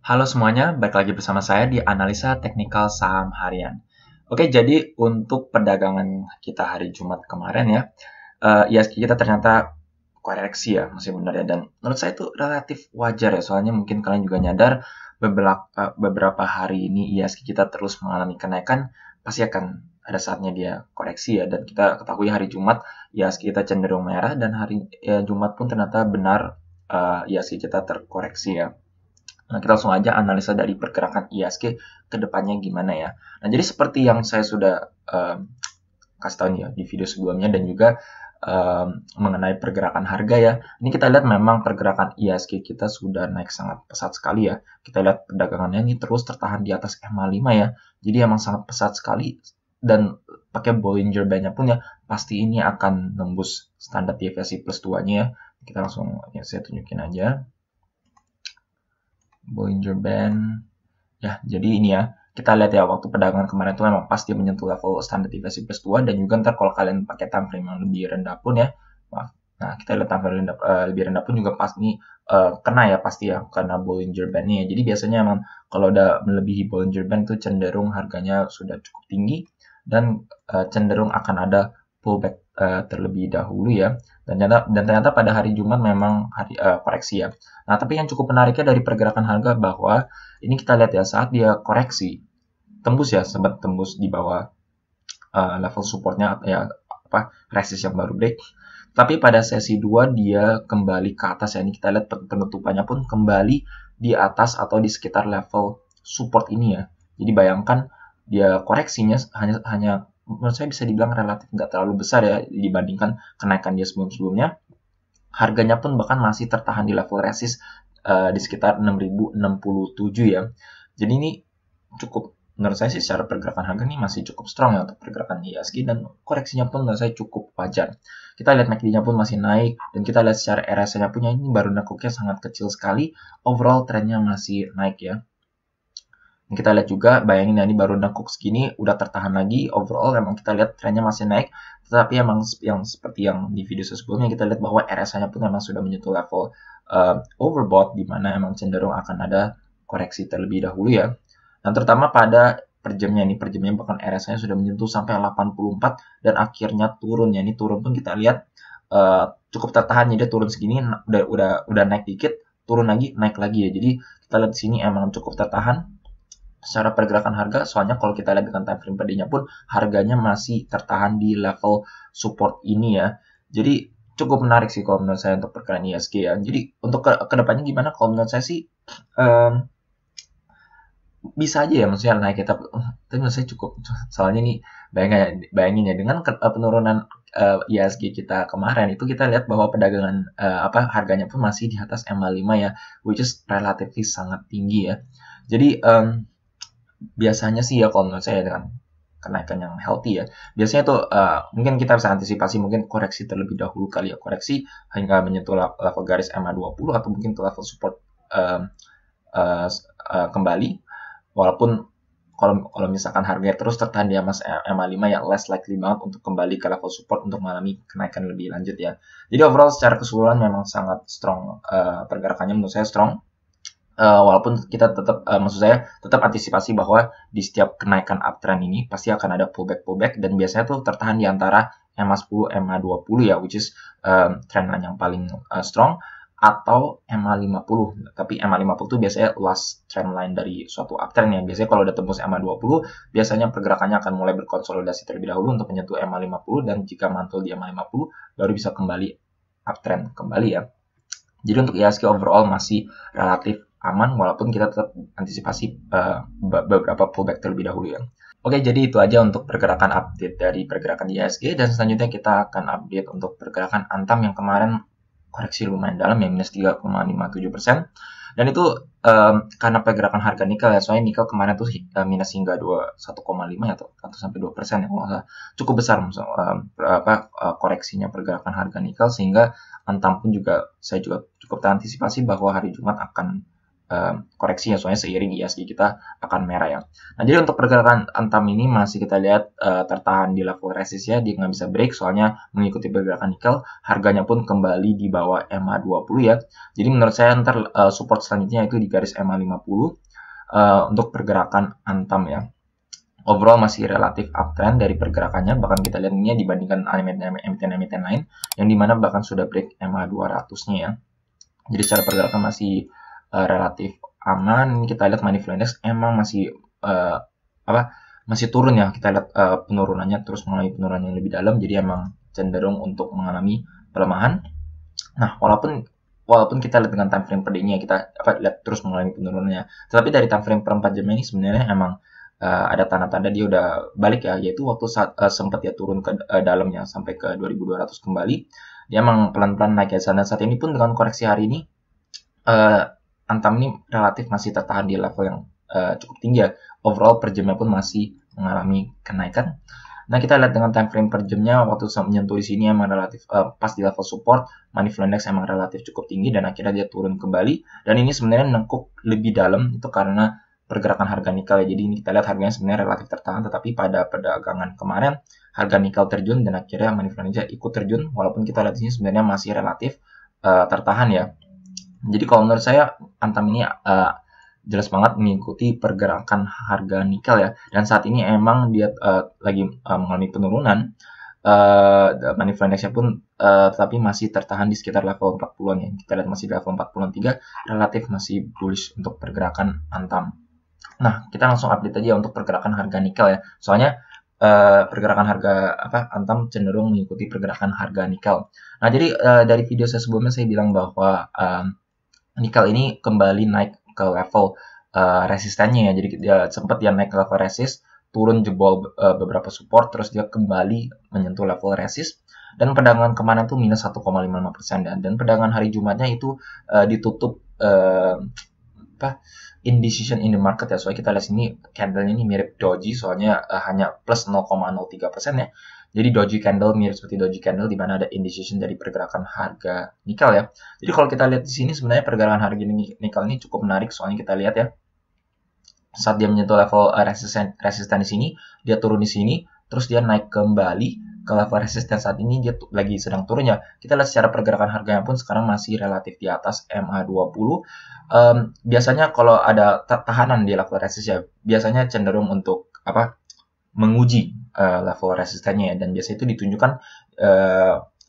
Halo semuanya, balik lagi bersama saya di Analisa Teknikal Saham Harian. Oke, jadi untuk perdagangan kita hari Jumat kemarin ya, IHSG kita ternyata koreksi ya, masih benar ya. Dan menurut saya itu relatif wajar ya, soalnya mungkin kalian juga nyadar beberapa hari ini IHSG kita terus mengalami kenaikan, pasti akan ada saatnya dia koreksi ya. Dan kita ketahui hari Jumat IHSG kita cenderung merah dan hari Jumat pun ternyata benar IHSG kita terkoreksi ya. Nah, kita langsung aja analisa dari pergerakan IHSG ke depannya gimana ya. Nah, jadi seperti yang saya sudah kasih tahu nih ya di video sebelumnya dan juga mengenai pergerakan harga ya. Ini kita lihat memang pergerakan IHSG kita sudah naik sangat pesat sekali ya. Kita lihat perdagangannya ini terus tertahan di atas EMA 5 ya. Jadi emang sangat pesat sekali dan pakai Bollinger Band-nya pun ya pasti ini akan nembus standar deviasi plus 2-nya ya. Kita langsung ya saya tunjukin aja. Bollinger Band. Ya, jadi ini ya. Kita lihat ya, waktu perdagangan kemarin itu memang pasti menyentuh level standar deviasi plus 2. Dan juga ntar kalau kalian pakai time frame yang lebih rendah pun ya. Maaf. Nah, kita lihat time frame lebih rendah pun juga pasti kena ya, pasti ya. Karena Bollinger Band-nya ya. Jadi biasanya emang kalau udah melebihi Bollinger Band itu cenderung harganya sudah cukup tinggi. Dan cenderung akan ada pullback terlebih dahulu ya. Dan ternyata pada hari Jumat memang hari koreksi ya. Nah, tapi yang cukup menariknya dari pergerakan harga bahwa ini kita lihat ya saat dia koreksi tembus ya, sempat tembus di bawah level supportnya ya, resist yang baru break. Tapi pada sesi 2 dia kembali ke atas ya. Ini kita lihat penutupannya pun kembali di atas atau di sekitar level support ini ya. Jadi bayangkan dia koreksinya hanya menurut saya bisa dibilang relatif nggak terlalu besar ya dibandingkan kenaikan dia sebelum-sebelumnya. Harganya pun bahkan masih tertahan di level resist di sekitar 6067 ya. Jadi ini cukup, menurut saya sih secara pergerakan harga ini masih cukup strong ya untuk pergerakan IHSG dan koreksinya pun menurut saya cukup wajar. Kita lihat MACD-nya pun masih naik dan kita lihat secara RSI-nya punya ini baru nekuknya sangat kecil sekali. Overall trennya masih naik ya. Kita lihat juga, bayangin ya, ini baru nekuk segini, udah tertahan lagi. Overall, emang kita lihat trennya masih naik. Tetapi emang yang seperti yang di video sebelumnya, kita lihat bahwa RSI-nya pun memang sudah menyentuh level overbought, di mana emang cenderung akan ada koreksi terlebih dahulu ya. Dan terutama pada per jamnya bahkan RSI-nya sudah menyentuh sampai 84 dan akhirnya turun ya. Ini turun pun kita lihat cukup tertahan, jadi turun segini, udah naik dikit, turun lagi, naik lagi ya. Jadi kita lihat di sini emang cukup tertahan secara pergerakan harga, soalnya kalau kita lihat dengan time frame per day-nya pun harganya masih tertahan di level support ini ya. Jadi cukup menarik sih kalau menurut saya untuk pergerakan IHSG ya. Jadi untuk kedepannya gimana? Kalau menurut saya sih bisa aja ya, maksudnya naik kita, tapi menurut saya cukup, soalnya nih bayangin ya dengan penurunan IHSG kita kemarin itu kita lihat bahwa perdagangan harganya pun masih di atas EMA 5 ya, which is relatively sangat tinggi ya. Jadi biasanya sih ya kalau menurut saya dengan kenaikan yang healthy ya, biasanya tuh mungkin kita bisa antisipasi mungkin koreksi terlebih dahulu kali ya, koreksi hingga menyentuh level garis EMA 20 atau mungkin ke level support kembali, walaupun kalau misalkan harganya terus tertahan di atas EMA 5 ya less likely banget untuk kembali ke level support untuk mengalami kenaikan lebih lanjut ya. Jadi overall secara keseluruhan memang sangat strong, pergerakannya menurut saya strong. Walaupun kita tetap maksud saya tetap antisipasi bahwa di setiap kenaikan uptrend ini pasti akan ada pullback dan biasanya tuh tertahan di antara EMA 10 EMA 20 ya, which is trendline yang paling strong, atau EMA 50. Tapi EMA 50 itu biasanya last trendline dari suatu uptrend ya. Biasanya kalau udah tembus EMA 20 biasanya pergerakannya akan mulai berkonsolidasi terlebih dahulu untuk menyentuh EMA 50 dan jika mantul di EMA 50 baru bisa kembali uptrend kembali ya. Jadi untuk IHSG overall masih relatif aman walaupun kita tetap antisipasi beberapa pullback terlebih dahulu ya. Oke, jadi itu aja untuk pergerakan update dari pergerakan IHSG dan selanjutnya kita akan update untuk pergerakan Antam yang kemarin koreksi lumayan dalam ya, minus 3,57%. Dan itu karena pergerakan harga nikel ya, soalnya nikel kemarin tuh minus hingga 1,5 ya, atau sampai 2% ya, cukup besar koreksinya pergerakan harga nikel, sehingga Antam pun juga saya juga cukup terantisipasi bahwa hari Jumat akan koreksi ya, soalnya seiring ISG kita akan merah ya. Nah, jadi untuk pergerakan Antam ini masih kita lihat tertahan di level resist ya, dia nggak bisa break soalnya mengikuti pergerakan nikel, harganya pun kembali di bawah MA20 ya. Jadi menurut saya ntar support selanjutnya itu di garis MA50 untuk pergerakan Antam ya. Overall masih relatif uptrend dari pergerakannya, bahkan kita lihat ini dibandingkan emiten-emiten lain yang dimana bahkan sudah break MA200-nya ya. Jadi secara pergerakan masih relatif aman. Kita lihat money flow index emang masih masih turun ya. Kita lihat penurunannya terus mengalami penurunan yang lebih dalam, jadi emang cenderung untuk mengalami pelemahan. Nah, walaupun kita lihat dengan time frame per day-nya kita lihat terus mengalami penurunannya, tetapi dari time frame per 4 jam ini sebenarnya emang ada tanda-tanda dia udah balik ya, yaitu waktu saat sempat dia turun ke dalamnya sampai ke 2200 kembali, dia emang pelan-pelan naik ya. Dan saat ini pun dengan koreksi hari ini Antam ini relatif masih tertahan di level yang cukup tinggi ya. Overall per jamnya pun masih mengalami kenaikan. Nah, kita lihat dengan time frame per jamnya waktu menyentuh di sini emang relatif pas di level support, money flow index emang relatif cukup tinggi dan akhirnya dia turun kembali. Dan ini sebenarnya menengkuk lebih dalam itu karena pergerakan harga nikel ya. Jadi ini kita lihat harganya sebenarnya relatif tertahan, tetapi pada perdagangan kemarin harga nikel terjun dan akhirnya money flow index ikut terjun, walaupun kita lihat di sini sebenarnya masih relatif tertahan ya. Jadi kalau menurut saya Antam ini jelas banget mengikuti pergerakan harga nikel ya, dan saat ini emang dia lagi mengalami penurunan. Money flow index-nya pun tapi masih tertahan di sekitar level 40-an ya. Kita lihat masih di level 43, relatif masih bullish untuk pergerakan Antam. Nah, kita langsung update aja untuk pergerakan harga nikel ya. Soalnya pergerakan harga Antam cenderung mengikuti pergerakan harga nikel. Nah, jadi dari video saya sebelumnya saya bilang bahwa nikel ini kembali naik ke level resistannya ya. Jadi sempat dia naik ke level resist, turun jebol beberapa support, terus dia kembali menyentuh level resist. Dan perdagangan kemarin tuh minus 1,55% dan perdagangan hari Jumatnya itu ditutup indecision in the market ya. Soalnya kita lihat sini candle-nya ini mirip doji, soalnya hanya plus 0,03% ya. Jadi doji candle mirip seperti doji candle di mana ada indecision dari pergerakan harga nikel ya. Jadi kalau kita lihat di sini sebenarnya pergerakan harga nikel ini cukup menarik, soalnya kita lihat ya. Saat dia menyentuh level resisten di sini, dia turun di sini, terus dia naik kembali ke level resisten. Saat ini dia lagi sedang turun ya. Kita lihat secara pergerakan harganya pun sekarang masih relatif di atas MA20. Biasanya kalau ada tahanan di level resisten ya, biasanya cenderung untuk menguji level resistennya ya, dan biasanya itu ditunjukkan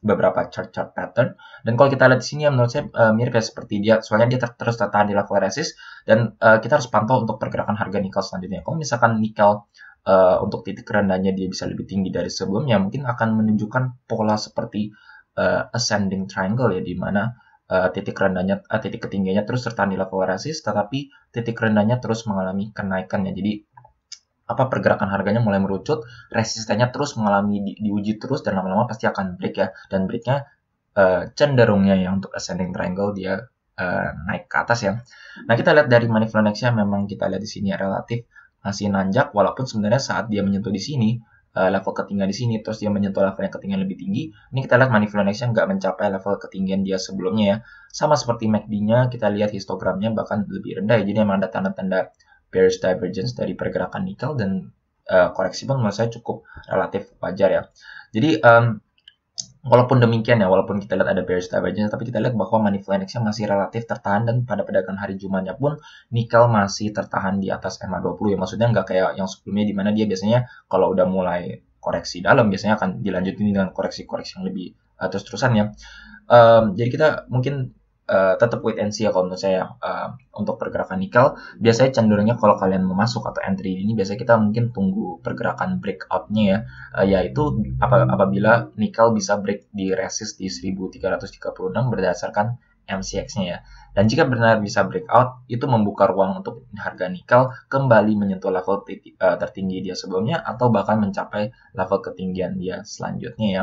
beberapa chart pattern. Dan kalau kita lihat di sini ya, menurut saya mirip ya seperti dia, soalnya dia terus tertahan di level resist, dan kita harus pantau untuk pergerakan harga nikel selanjutnya. Kalau misalkan nikel untuk titik rendahnya dia bisa lebih tinggi dari sebelumnya, mungkin akan menunjukkan pola seperti ascending triangle ya, di mana titik ketinggiannya terus tertahan di level resist, tetapi titik rendahnya terus mengalami kenaikan ya. Jadi pergerakan harganya mulai merucut, resistennya terus mengalami diuji terus, dan lama-lama pasti akan break ya. Dan breaknya cenderungnya ya untuk ascending triangle dia naik ke atas ya. Nah, kita lihat dari money flow index-nya, memang kita lihat di sini relatif masih nanjak, walaupun sebenarnya saat dia menyentuh di sini level ketinggian di sini, terus dia menyentuh level yang ketinggian lebih tinggi. Ini kita lihat money flow index-nya nggak mencapai level ketinggian dia sebelumnya ya. Sama seperti MACD-nya, kita lihat histogramnya bahkan lebih rendah ya. Jadi memang ada tanda-tanda bearish divergence dari pergerakan nikel, dan koreksi pun menurut saya cukup relatif wajar ya. Jadi walaupun demikian ya, walaupun kita lihat ada bearish divergence, tapi kita lihat bahwa money flow index-nya masih relatif tertahan, dan pada perdagangan hari Jumatnya pun nikel masih tertahan di atas MA20 ya. Maksudnya nggak kayak yang sebelumnya di mana dia biasanya kalau udah mulai koreksi dalam biasanya akan dilanjutin dengan koreksi-koreksi yang lebih terus-terusan ya. Jadi kita mungkin tetap wait and see ya kalau menurut saya untuk pergerakan nikel. Biasanya cenderungnya kalau kalian mau masuk atau entry ini, biasanya kita mungkin tunggu pergerakan breakout-nya ya, yaitu apabila nikel bisa break di resist di 1336 berdasarkan MCX-nya ya. Dan jika benar bisa breakout, itu membuka ruang untuk harga nikel kembali menyentuh level tertinggi dia sebelumnya, atau bahkan mencapai level ketinggian dia selanjutnya ya.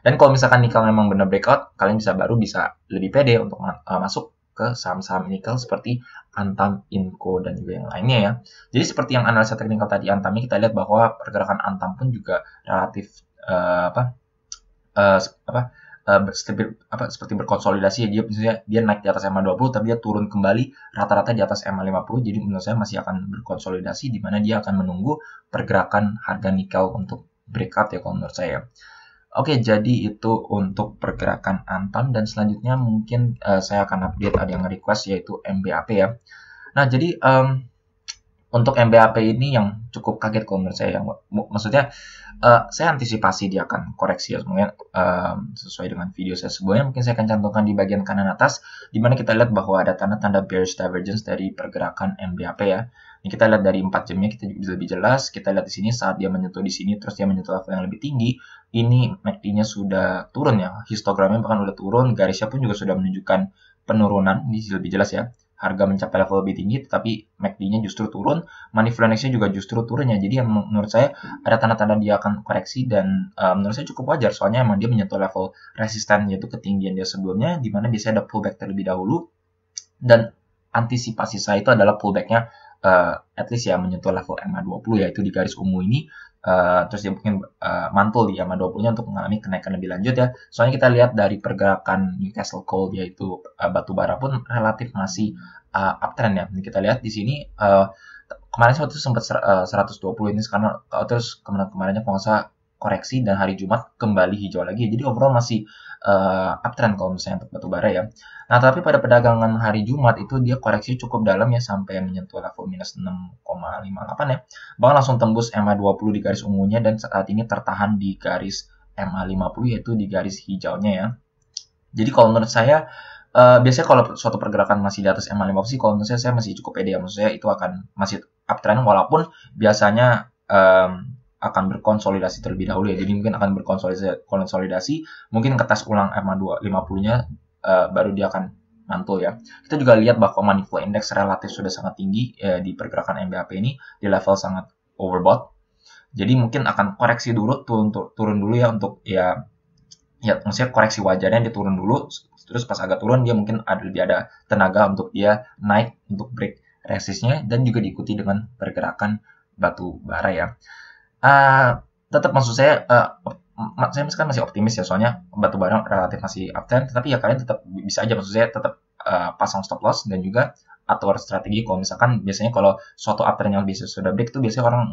Dan kalau misalkan nikel memang benar breakout, kalian bisa lebih pede untuk masuk ke saham-saham nikel seperti Antam, Inco, dan juga yang lainnya ya. Jadi seperti yang analisa teknikal tadi Antam ini, kita lihat bahwa pergerakan Antam pun juga relatif seperti berkonsolidasi ya, misalnya dia naik di atas MA20 tapi dia turun kembali rata-rata di atas MA50. Jadi menurut saya masih akan berkonsolidasi, di mana dia akan menunggu pergerakan harga nikel untuk breakout ya kalau menurut saya. Oke, jadi itu untuk pergerakan Antam, dan selanjutnya mungkin saya akan update, ada yang request yaitu MBAP ya. Nah, jadi untuk MBAP ini yang cukup kaget kalau menurut saya, maksudnya saya antisipasi dia akan koreksi ya semuanya, sesuai dengan video saya sebelumnya. Mungkin saya akan cantumkan di bagian kanan atas, di mana kita lihat bahwa ada tanda-tanda bearish divergence dari pergerakan MBAP ya. Ini kita lihat dari 4 jamnya, kita bisa lebih jelas. Kita lihat di sini saat dia menyentuh di sini, terus dia menyentuh level yang lebih tinggi, ini MACD-nya sudah turun ya, histogramnya bahkan udah turun, garisnya pun juga sudah menunjukkan penurunan, ini lebih jelas ya. Harga mencapai level lebih tinggi, tetapi MACD-nya justru turun, money flow index-nya juga justru turun ya. Jadi yang menurut saya ada tanda-tanda dia akan koreksi, dan menurut saya cukup wajar, soalnya emang dia menyentuh level resisten, yaitu ketinggian dia sebelumnya, di mana biasanya ada pullback terlebih dahulu, dan antisipasi saya itu adalah pullback-nya at least ya menyentuh level MA20, yaitu di garis ungu ini. Terus dia mungkin mantul di MA20-nya untuk mengalami kenaikan lebih lanjut ya. Soalnya kita lihat dari pergerakan Newcastle Coal, yaitu batu bara pun relatif masih uptrend ya. Kita lihat di sini kemarin waktu itu sempat 120 ini, sekarang terus kemarinnya kalau nggak salah koreksi, dan hari Jumat kembali hijau lagi. Jadi overall masih uptrend kalau misalnya untuk batu bara ya. Nah, tapi pada perdagangan hari Jumat itu dia koreksi cukup dalam ya, sampai menyentuh level minus 6,58 ya. Bahkan langsung tembus MA20 di garis ungunya, dan saat ini tertahan di garis MA50, yaitu di garis hijaunya ya. Jadi kalau menurut saya, biasanya kalau suatu pergerakan masih di atas MA50 sih, kalau menurut saya masih cukup pede ya. Maksud saya itu akan masih uptrend, walaupun biasanya akan berkonsolidasi terlebih dahulu ya. Jadi mungkin akan berkonsolidasi, mungkin ke tes ulang MA250-nya, baru dia akan mantul ya. Kita juga lihat bahwa money flow index relatif sudah sangat tinggi di pergerakan MBAP ini, di level sangat overbought. Jadi mungkin akan koreksi dulu, turun dulu ya, untuk ya maksudnya koreksi wajarnya dia turun dulu, terus pas agak turun dia mungkin lebih ada tenaga untuk dia naik untuk break resistnya, dan juga diikuti dengan pergerakan batu bara ya. Tetap maksud saya kan masih optimis ya, soalnya batu bara relatif masih uptrend, tetapi ya kalian tetap bisa aja, maksud saya tetap pasang stop loss, dan juga atur strategi kalau misalkan biasanya kalau suatu uptrend yang bisa sudah break itu biasanya orang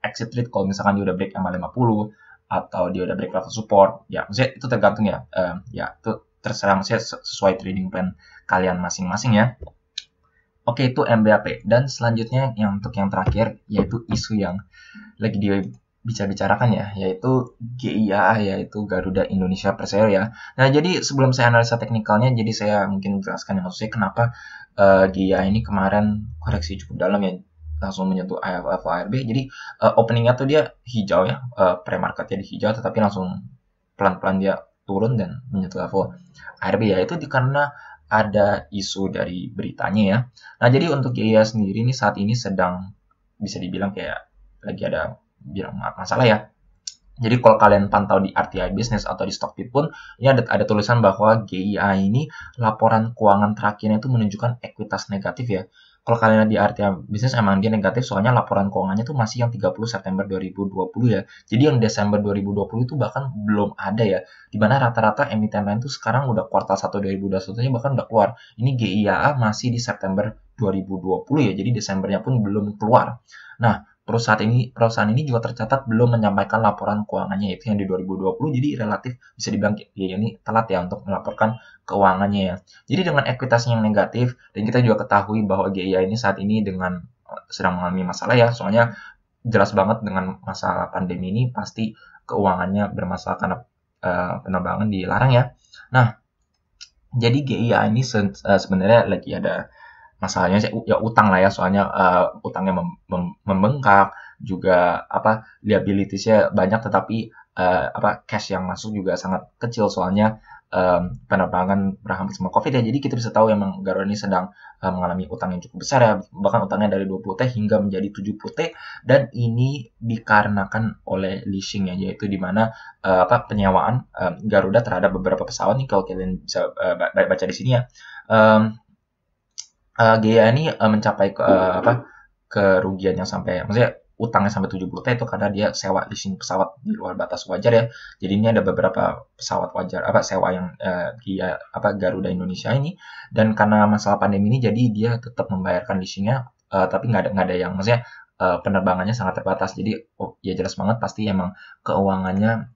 exit trade kalau misalkan dia udah break MA50 atau dia udah break level support ya. Maksudnya itu tergantung ya, ya itu terserah, maksudnya sesuai trading plan kalian masing-masing ya. Oke, itu MBAP. Dan selanjutnya untuk yang terakhir, yaitu isu yang lagi dia bicarakan ya, yaitu GIA, yaitu Garuda Indonesia Persero ya. Nah, jadi sebelum saya analisa teknikalnya, jadi saya mungkin jelaskan ya, maksudnya kenapa GIA ini kemarin koreksi cukup dalam ya, langsung menyentuh level ARB. Jadi openingnya tuh dia hijau ya, pre-marketnya di hijau, tetapi langsung pelan-pelan dia turun dan menyentuh level ARB ya. Itu karena ada isu dari beritanya ya. Nah, jadi untuk GIA sendiri ini saat ini sedang bisa dibilang kayak lagi ada masalah ya. Jadi kalau kalian pantau di RTI Business atau di Stockbit pun, ini ada tulisan bahwa GIA ini laporan keuangan terakhirnya itu menunjukkan ekuitas negatif ya. Kalau kalian lihat di RTI Business emang dia negatif, soalnya laporan keuangannya itu masih yang 30 September 2020 ya. Jadi yang Desember 2020 itu bahkan belum ada ya. Dimana rata-rata emiten lain itu sekarang udah kuartal 1 2021-nya bahkan udah keluar. Ini GIA masih di September 2020 ya, jadi Desembernya pun belum keluar. Nah, perusahaan ini juga tercatat belum menyampaikan laporan keuangannya, yaitu yang di 2020, jadi relatif bisa dibilang ya ini telat ya untuk melaporkan keuangannya ya. Jadi dengan ekuitasnya yang negatif, dan kita juga ketahui bahwa GIA ini saat ini sedang mengalami masalah ya, soalnya jelas banget dengan masalah pandemi ini pasti keuangannya bermasalah karena penerbangan dilarang ya. Nah, jadi GIA ini sebenarnya lagi ada masalahnya ya utang lah ya, soalnya utangnya membengkak, juga liabilitiesnya banyak, tetapi cash yang masuk juga sangat kecil, soalnya penerbangan berhampiran sama COVID ya. Jadi kita bisa tahu emang Garuda ini sedang mengalami utang yang cukup besar ya, bahkan utangnya dari 20T hingga menjadi 70T, dan ini dikarenakan oleh leasing ya, yaitu dimana penyewaan Garuda terhadap beberapa pesawat nih, kalau kalian bisa baca di sini ya. GIA ini mencapai kerugian yang sampai, maksudnya utangnya sampai 70T itu karena dia sewa leasing pesawat di luar batas wajar ya. Jadi ini ada beberapa pesawat wajar sewa yang dia Garuda Indonesia ini, dan karena masalah pandemi ini jadi dia tetap membayarkan leasingnya, tapi nggak ada yang maksudnya penerbangannya sangat terbatas. Jadi ya jelas banget pasti emang keuangannya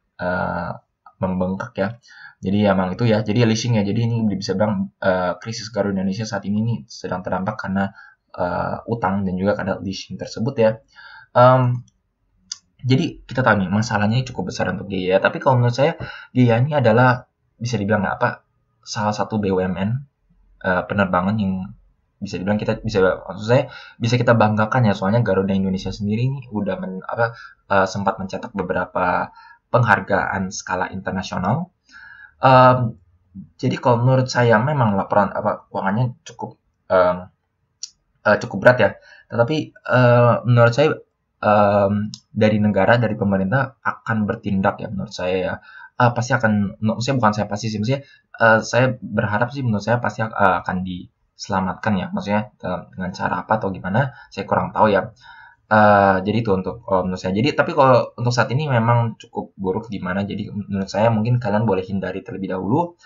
membengkak ya. Jadi emang itu ya, jadi leasing ya. Jadi ini bisa bilang krisis Garuda Indonesia saat ini nih sedang terdampak karena utang dan juga karena leasing tersebut ya. Jadi kita tahu nih masalahnya cukup besar untuk GIA. Tapi kalau menurut saya GIA ini adalah bisa dibilang salah satu BUMN penerbangan yang bisa dibilang maksud saya bisa kita banggakan ya. Soalnya Garuda Indonesia sendiri ini udah sempat mencetak beberapa penghargaan skala internasional. Jadi kalau menurut saya memang laporan keuangannya cukup berat ya. Tetapi menurut saya dari negara, dari pemerintah akan bertindak ya menurut saya ya. Pasti akan, maksudnya bukan saya pasti sih, maksudnya saya berharap sih menurut saya pasti akan diselamatkan ya. Maksudnya dengan cara apa atau gimana, saya kurang tahu ya. Jadi itu untuk menurut saya. Jadi tapi kalau untuk saat ini memang cukup buruk gimana. Jadi menurut saya mungkin kalian boleh hindari terlebih dahulu.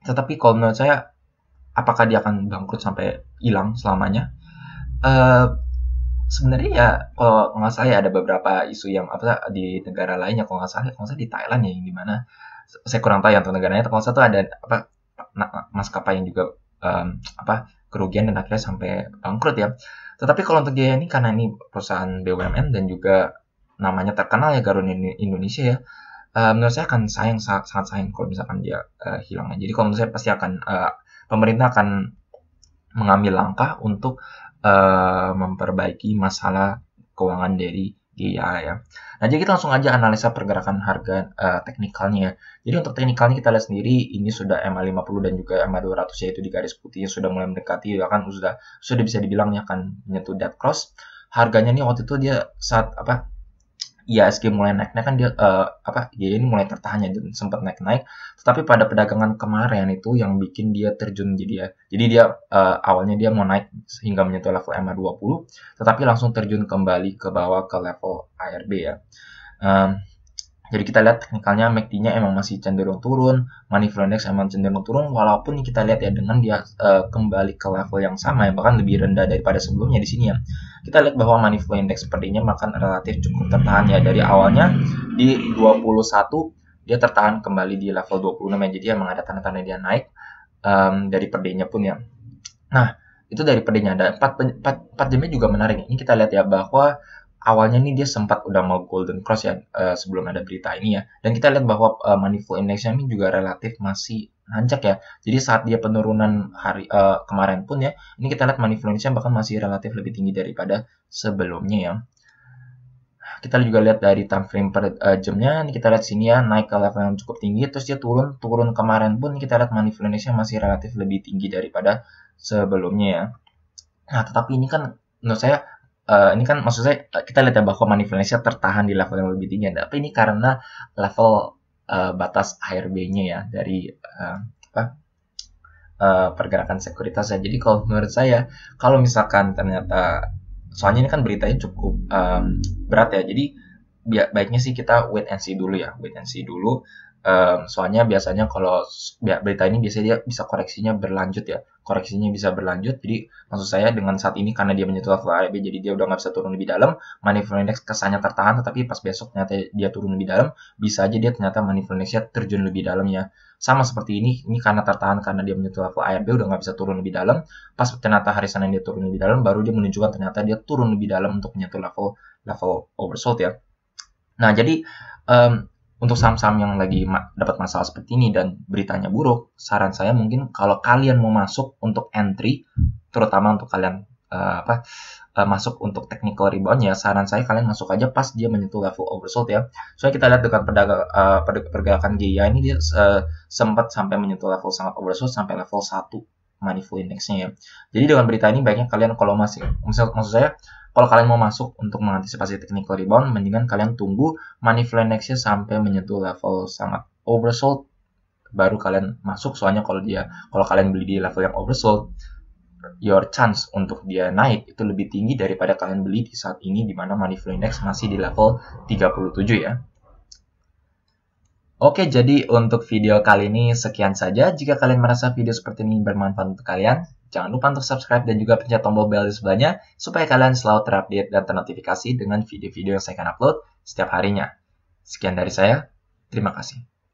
Tetapi kalau menurut saya, apakah dia akan bangkrut sampai hilang selamanya? Sebenarnya ya kalau nggak salah ya ada beberapa isu yang di negara lain ya, kalau nggak salah di Thailand ya, yang dimana saya kurang tahu ya untuk negaranya. Kalau satu ada maskapai yang juga kerugian dan akhirnya sampai bangkrut ya. Tetapi kalau untuk GIA ini karena ini perusahaan BUMN dan juga namanya terkenal ya, Garuda Indonesia ya, menurut saya akan sangat sayang kalau misalkan dia hilang. Jadi kalau menurut saya pasti akan pemerintah akan mengambil langkah untuk memperbaiki masalah keuangan dari GIA ya. Nah, jadi kita langsung aja analisa pergerakan harga teknikalnya ya. Jadi untuk teknikalnya kita lihat sendiri ini sudah MA50 dan juga MA200 yaitu di garis putih sudah mulai mendekati ya kan, sudah bisa dibilang ya akan menyentuh dead cross. Harganya nih waktu itu dia saat IHSG mulai naiknya kan dia GIA ini mulai tertahan ya, dan sempat naik-naik. Tetapi pada perdagangan kemarin itu yang bikin dia terjun jadi dia awalnya dia mau naik hingga menyentuh level MA20, tetapi langsung terjun kembali ke bawah ke level ARB ya. Jadi kita lihat teknikalnya MACD-nya emang masih cenderung turun, Money Flow Index emang cenderung turun, walaupun kita lihat ya dengan dia kembali ke level yang sama ya, bahkan lebih rendah daripada sebelumnya di sini ya. Kita lihat bahwa Money Flow Index sepertinya makan relatif cukup tertahan ya, dari awalnya di 21 dia tertahan kembali di level 26 ya. Jadi emang ada tanda-tanda dia naik dari per day-nya pun ya. Nah, itu dari per day-nya. Ada 4 jamnya juga menarik. Ini kita lihat ya bahwa awalnya nih dia sempat udah mau golden cross ya sebelum ada berita ini ya. Dan kita lihat bahwa Money Flow Index-nya ini juga relatif masih nanjak ya. Jadi saat dia penurunan hari kemarin pun ya, ini kita lihat Money Flow Index-nya bahkan masih relatif lebih tinggi daripada sebelumnya ya. Kita juga lihat dari time frame per jamnya, ini kita lihat sini ya naik ke level yang cukup tinggi, terus dia turun kemarin pun kita lihat Money Flow Index-nya masih relatif lebih tinggi daripada sebelumnya ya. Nah, tetapi ini kan menurut saya ini kan maksud saya kita lihat ya bahwa Money Flow Index-nya tertahan di level yang lebih tinggi, tapi ini karena level batas ARB-nya ya dari pergerakan sekuritas ya. Jadi kalau menurut saya, kalau misalkan ternyata, soalnya ini kan beritanya cukup berat ya, jadi baiknya sih kita wait and see dulu ya, soalnya biasanya kalau berita ini biasanya dia bisa koreksinya berlanjut ya, jadi maksud saya dengan saat ini karena dia menyentuh level ARB, jadi dia udah nggak bisa turun lebih dalam, Money Flow Index kesannya tertahan, tetapi pas besok ternyata dia turun lebih dalam, bisa aja dia ternyata Money Flow Index-nya terjun lebih dalam ya. Sama seperti ini karena tertahan karena dia menyentuh level ARB udah nggak bisa turun lebih dalam, pas ternyata hari Senin dia turun lebih dalam, baru dia menunjukkan ternyata dia turun lebih dalam untuk menyentuh level oversold ya. Nah, jadi untuk saham-saham yang lagi dapat masalah seperti ini dan beritanya buruk, saran saya mungkin kalau kalian mau masuk untuk entry, terutama untuk kalian masuk untuk technical rebound ya, saran saya kalian masuk aja pas dia menyentuh level oversold ya. Soalnya kita lihat dengan pergerakan GIA ini dia sempat sampai menyentuh level sangat oversold sampai level 1 Money Flow Index-nya ya. Jadi dengan berita ini baiknya kalian kalau maksud saya kalau kalian mau masuk untuk mengantisipasi technical rebound, mendingan kalian tunggu Money Flow Index-nya sampai menyentuh level sangat oversold, baru kalian masuk. Soalnya kalau kalian beli di level yang oversold, your chance untuk dia naik itu lebih tinggi daripada kalian beli di saat ini, di mana money flow index masih di level 37 ya. Oke, jadi untuk video kali ini sekian saja. Jika kalian merasa video seperti ini bermanfaat untuk kalian, jangan lupa untuk subscribe dan juga pencet tombol bel di sebelahnya, supaya kalian selalu terupdate dan ternotifikasi dengan video-video yang saya akan upload setiap harinya. Sekian dari saya, terima kasih.